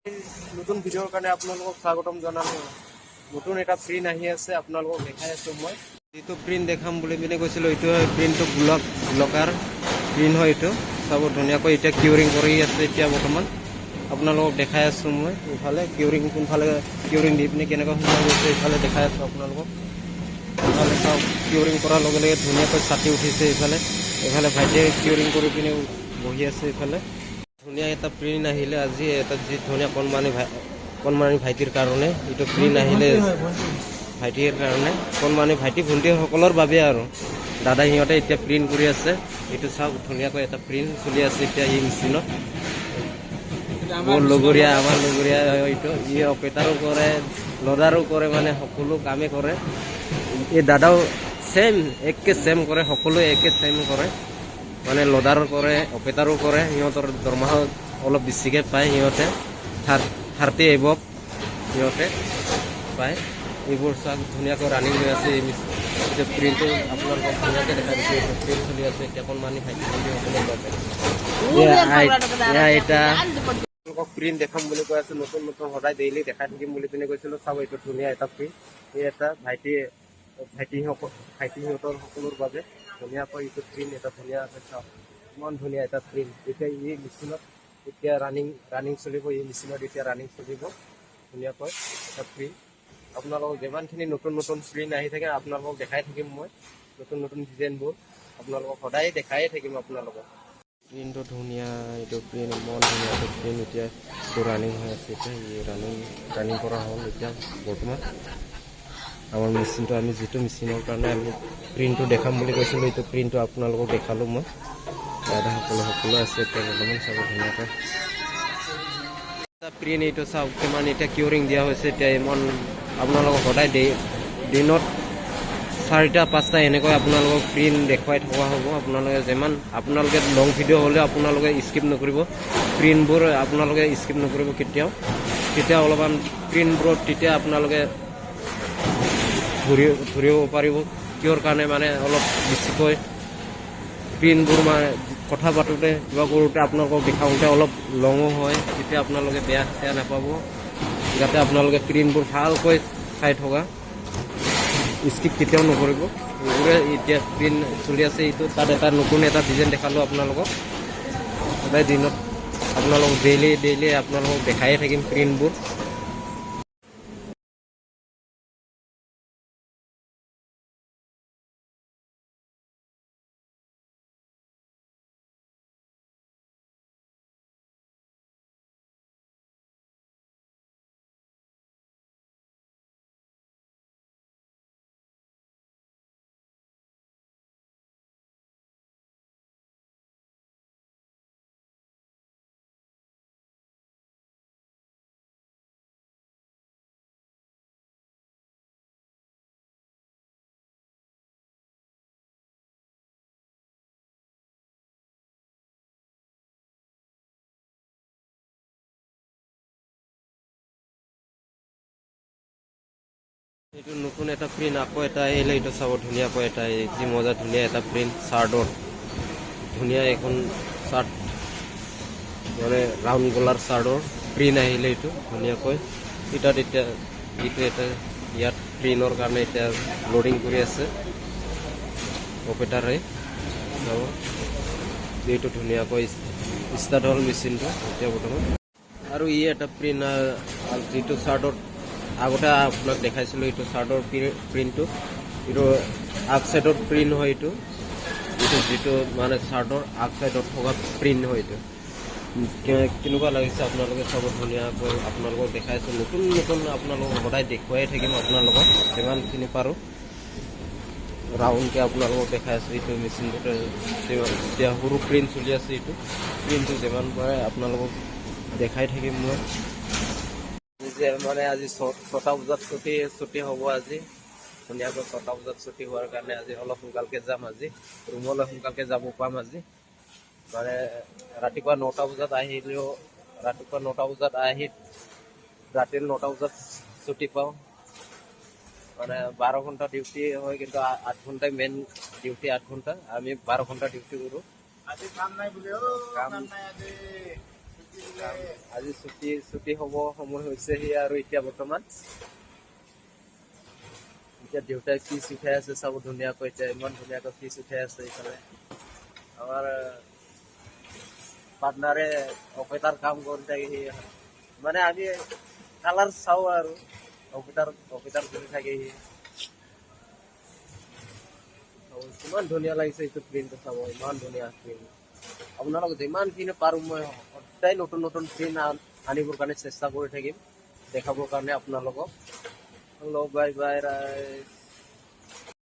নতুন ভিডিঅ'ৰ কাৰণে আপোনালোকক স্বাগতম জনালোঁ। নতুন এটা প্ৰিণ্ট আহি আছে, আপোনালোকক দেখাই আছোঁ মই। যিটো প্ৰিণ্ট দেখাম বুলি পিনে কৈছিলোঁ, এইটো প্ৰিণ্টটো ব্লকাৰ প্ৰিণ্ট হয়। এইটো চাব ধুনীয়াকৈ এতিয়া কিউৰিং কৰি আছে। এতিয়া বৰ্তমান আপোনালোকক দেখাই আছোঁ মই। ইফালে কিউৰিং কোনফালে কিউৰিং দি পিনে কেনেকৈ সোমাই গৈছে ইফালে দেখাই আছোঁ আপোনালোকক। ইফালে চাওক, কিউৰিং কৰাৰ লগে লগে ধুনীয়াকৈ ছাটি উঠিছে। এইফালে ভাইটিয়ে কিউৰিং কৰি পিনে বহি আছে। ইফালে ধুনীয়া এটা প্ৰিণ্ট আহিলে আজি, এটা যি ধুনীয়া কণমানি ভাইটিৰ কাৰণে এইটো প্ৰিণ্ট আহিলে। ভাইটিৰ কাৰণে কণমানি ভাইটি ভণ্টিসকলৰ বাবে আৰু দাদা সিহঁতে এতিয়া প্ৰিণ্ট কৰি আছে। এইটো চাওক, ধুনীয়াকৈ এটা প্ৰিণ্ট চলি আছে এতিয়া এই মেচিনত। আমাৰ লগৰীয়া এইটো ই অপাৰেটাৰো কৰে, লদাৰো কৰে, মানে সকলো কামেই কৰে। এই দাদাও একে চেম কৰে, সকলোৱে একে চেম কৰে, মানে লদাৰো কৰে, অপাৰেটাৰো কৰে। সিহঁতৰ দৰমহা অলপ বেছিকৈ পায়। সিহঁতে 30 এবভ সিহঁতে পায়। এইবোৰ চাওক ধুনীয়াকৈ ৰানিং হৈ আছে। এই প্ৰিণ্টটো আপোনালোকক ধুনীয়াকৈ দেখাই দিছোঁ। এইটো প্ৰিণ্ট চলি আছে এতিয়া কণমানি ভাইটি ভণ্টিসকলৰ বাবে। এতিয়া আপোনালোকক প্ৰিণ্ট দেখাম বুলি কৈ আছোঁ। নতুন সদায় ডেইলি দেখাই থাকিম বুলি পিনে কৈছিলোঁ। চাব, এইটো ধুনীয়া এটা প্ৰিণ্ট। এই এটা ভাইটিহঁতৰ সকলৰ বাবে ধুনীয়াকৈ এইটো প্ৰিণ্ট এটা ধুনীয়া আছে। চাওক ইমান ধুনীয়া এটা প্ৰিণ্ট। এতিয়া এই মেচিনত এতিয়া ৰানিং চলিব। এই মেচিনত এতিয়া ৰানিং চলিব ধুনীয়াকৈ এটা প্ৰিণ্ট। আপোনালোকক যিমানখিনি নতুন প্ৰিণ্ট আহি থাকে আপোনালোকক দেখাই থাকিম মই। নতুন ডিজাইনবোৰ আপোনালোকক সদায় দেখাই থাকিম আপোনালোকক। প্ৰিণ্টটো ধুনীয়া, এইটো প্ৰিণ্ট ইমান ধুনীয়া এইটো প্ৰিণ্ট। এতিয়া এইটো ৰানিং হৈ আছে। এতিয়া ৰানিং কৰা হ'ল। এতিয়া বৰ্তমান আমাৰ মেচিনটো, আমি যিটো মেচিনৰ কাৰণে আমি প্ৰিণ্টটো দেখাম বুলি কৈছিলোঁ, এইটো প্ৰিণ্টটো আপোনালোকক দেখালোঁ মই। দাদাসকলে সকলো আছে এতিয়া বৰ্তমান। চাব ধুনীয়াকৈ প্ৰিণ্ট এইটো চাওক কিমান এতিয়া কিউৰিং দিয়া হৈছে। এতিয়া ইমান আপোনালোকক সদায় দিনত 4টা-5টা এনেকৈ আপোনালোকক প্ৰিণ্ট দেখুৱাই থকা হ'ব। আপোনালোকে লং ভিডিঅ' হ'লে আপোনালোকে স্কিপ নকৰিব। প্ৰিণ্টবোৰ আপোনালোকে স্কিপ নকৰিব কেতিয়াও অলপমান প্ৰিণ্টবোৰত তেতিয়া আপোনালোকে ধৰিব পাৰিব। কিহৰ কাৰণে মানে অলপ বেছিকৈ প্ৰিণ্টবোৰ মানে কথা পাতোঁতে কিবা কৰোঁতে আপোনালোকক দেখাওঁতে অলপ লঙো হয়। তেতিয়া আপোনালোকে বেয়া নাপাব। যাতে আপোনালোকে প্ৰিণ্টবোৰ ভালকৈ চাই থকা, স্কিপ কেতিয়াও নকৰিব। এইবোৰে এতিয়া প্ৰিণ্ট চলি আছে। এইটো তাত এটা নতুন এটা ডিজাইন দেখালোঁ আপোনালোকক। সদায় দিনত আপোনালোকক ডেইলি আপোনালোকক দেখায়ে থাকিম প্ৰিণ্টবোৰ। এইটো নতুন এটা প্ৰিণ্ট আকৌ এটা আহিলে। এইটো চাব ধুনীয়াকৈ এটা যি মজা ধুনীয়া এটা প্ৰিণ্ট চাৰ্টৰ। ধুনীয়া এখন চাৰ্ট, মানে ৰাউণ্ড গলাৰ চাৰ্টৰ প্ৰিণ্ট আহিলে। এইটো ধুনীয়াকৈ এতিয়া এটা ইয়াত প্ৰিণ্টৰ কাৰণে এতিয়া লোডিং কৰি আছে অপাৰেটাৰে। চাব এইটো ধুনীয়াকৈ ষ্টাৰ্ট হ'ল মেচিনটো এতিয়া বৰ্তমান। আৰু এটা প্ৰিণ্ট, যিটো চাৰ্টৰ আগতে আপোনাক দেখাইছিলোঁ, এইটো চাৰ্টৰ প্ৰিণ্টটো। এইটো আগ চাইডৰ প্ৰিণ্ট হয়। এইটো যিটো মানে চাৰ্টৰ আগ চাইডত থকা প্ৰিণ্ট হয়। এইটো কেনেকুৱা লাগিছে আপোনালোকে চাব ধুনীয়াকৈ আপোনালোকক দেখাইছোঁ। নতুন আপোনালোকক সদায় দেখুৱাই থাকিম আপোনালোকক যিমানখিনি পাৰোঁ। ৰাউণ্ডকৈ আপোনালোকক দেখাই আছোঁ। এইটো মেচিনটোতে এতিয়া সৰু প্ৰিণ্ট চলি আছে। এইটো প্ৰিণ্টটো যিমান পাৰে আপোনালোকক দেখাই থাকিম মই। মানে আজি 6টা বজাত ছুটি হ'ব। আজি ধুনীয়াকৈ 6টা বজাত ছুটি হোৱাৰ কাৰণে আজি অলপ সোনকালকৈ যাম। আজি ৰুমলৈ সোনকালকৈ যাব পাম। আজি মানে ৰাতিপুৱা 9টা বজাত আহিলেও, ৰাতিপুৱা 9টা বজাত আহি ৰাতি 9টা বজাত ছুটি পাওঁ। মানে 12 ঘণ্টা ডিউটি হয়, কিন্তু 8 ঘণ্টাই মেইন ডিউটি। 8 ঘণ্টা আমি 12 ঘণ্টা ডিউটি কৰোঁ। আজি কাম নাই বোলে। আজি ছুটি হ'ব সময় হৈছেহি আৰু এতিয়া বৰ্তমান এতিয়া দেউতাই ফিজ উঠাই আছে চাব ধুনীয়াকৈ এতিয়া ইমান ধুনীয়াকৈ ফিজ উঠাই আছে এইফালে আমাৰ পাৰ্টনাৰে অপেটাৰ কাম কৰি থাকে সি মানে আমি কালাৰ চাওঁ আৰু অপেটাৰ কৰি থাকে সি কিমান ধুনীয়া লাগিছে এইটো প্ৰিণ্টটো চাব ইমান ধুনীয়া প্ৰিণ্ট আপোনালোক যিমানখিনি পাৰোঁ মই সদায় নতুন নতুন প্ৰিণ্ট আনিবৰ কাৰণে চেষ্টা কৰি থাকিম দেখাবৰ কাৰণে আপোনালোকক হেল্ল' বাই বাই ৰাইজ